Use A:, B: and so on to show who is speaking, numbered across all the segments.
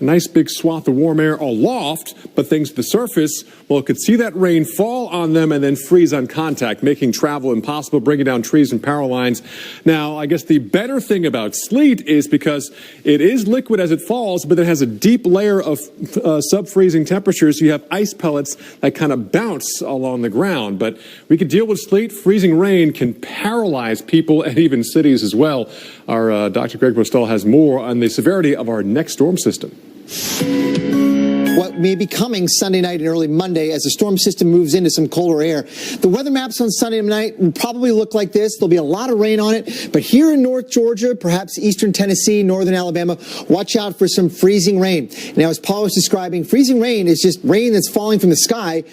A: a nice big swath of warm air aloft, but things to the surface, well, it could see that rain fall on them and then freeze on contact, making travel impossible, bringing down trees and power lines. Now, I guess the better thing about sleet is because it is liquid as it falls, but it has a deep layer of sub-freezing temperatures. You have ice pellets that kind of bounce along the ground. But we could deal with sleet. Freezing rain can paralyze people and even cities as well. Our Dr. Greg Postel has more on the severity of our next storm system.
B: What may be coming Sunday night and early Monday as the storm system moves into some colder air. The weather maps on Sunday night will probably look like this. There'll be a lot of rain on it, but here in North Georgia, perhaps eastern Tennessee, northern Alabama, watch out for some freezing rain. Now, as Paul was describing, freezing rain is just rain that's falling from the sky,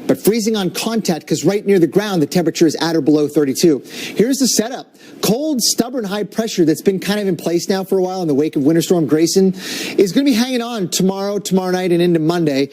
B: but freezing on contact because right near the ground, the temperature is at or below 32. Here's the setup. Cold, stubborn high pressure that's been kind of in place now for a while in the wake of Winter Storm Grayson is going to be hanging on tomorrow night, and into Monday,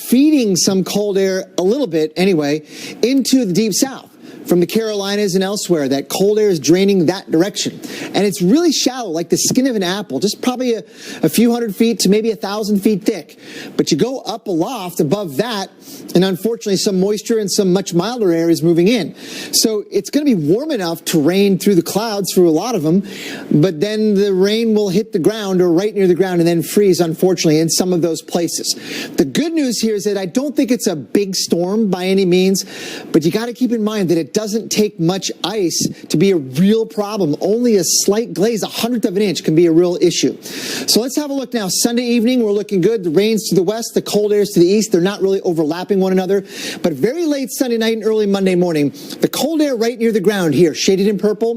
B: feeding some cold air a little bit anyway into the deep south. From the Carolinas and elsewhere, that cold air is draining that direction. And it's really shallow, like the skin of an apple, just probably a few hundred feet to maybe 1,000 feet thick. But you go up aloft above that, and unfortunately some moisture and some much milder air is moving in. So it's going to be warm enough to rain through the clouds, through a lot of them, but then the rain will hit the ground or right near the ground and then freeze, unfortunately, in some of those places. The good news here is that I don't think it's a big storm by any means, but you got to keep in mind that it doesn't take much ice to be a real problem. Only a slight glaze, 1/100 of an inch, can be a real issue. So let's have a look now. Sunday evening, we're looking good. The rain's to the west, the cold air's to the east. They're not really overlapping one another. But very late Sunday night and early Monday morning, the cold air right near the ground here, shaded in purple,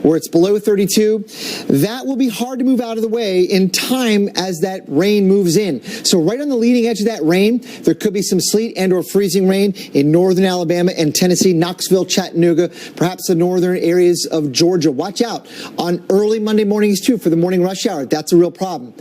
B: where it's below 32, that will be hard to move out of the way in time as that rain moves in. So right on the leading edge of that rain, there could be some sleet and or freezing rain in northern Alabama and Tennessee, Knoxville, Chattanooga, perhaps the northern areas of Georgia. Watch out on early Monday mornings, too, for the morning rush hour. That's a real problem.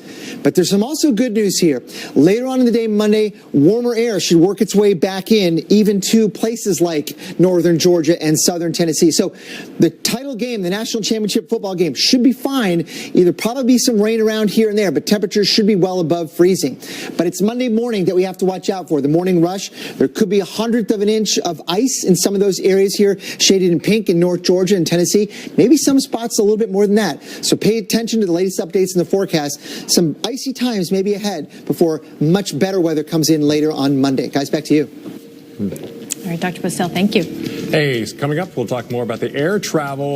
B: But there's some also good news here. Later on in the day, Monday, warmer air should work its way back in, even to places like northern Georgia and southern Tennessee. So the title game, the national championship football game, should be fine. Either probably be some rain around here and there, but temperatures should be well above freezing. But it's Monday morning that we have to watch out for. The morning rush, there could be 1/100 of an inch of ice in some of those areas here, shaded in pink in North Georgia and Tennessee. Maybe some spots a little bit more than that. So pay attention to the latest updates in the forecast. Some icy times may be ahead before much better weather comes in later on Monday. Guys, back to you.
C: All right, Dr. Postel, thank you.
A: Hey, coming up, we'll talk more about the air travel.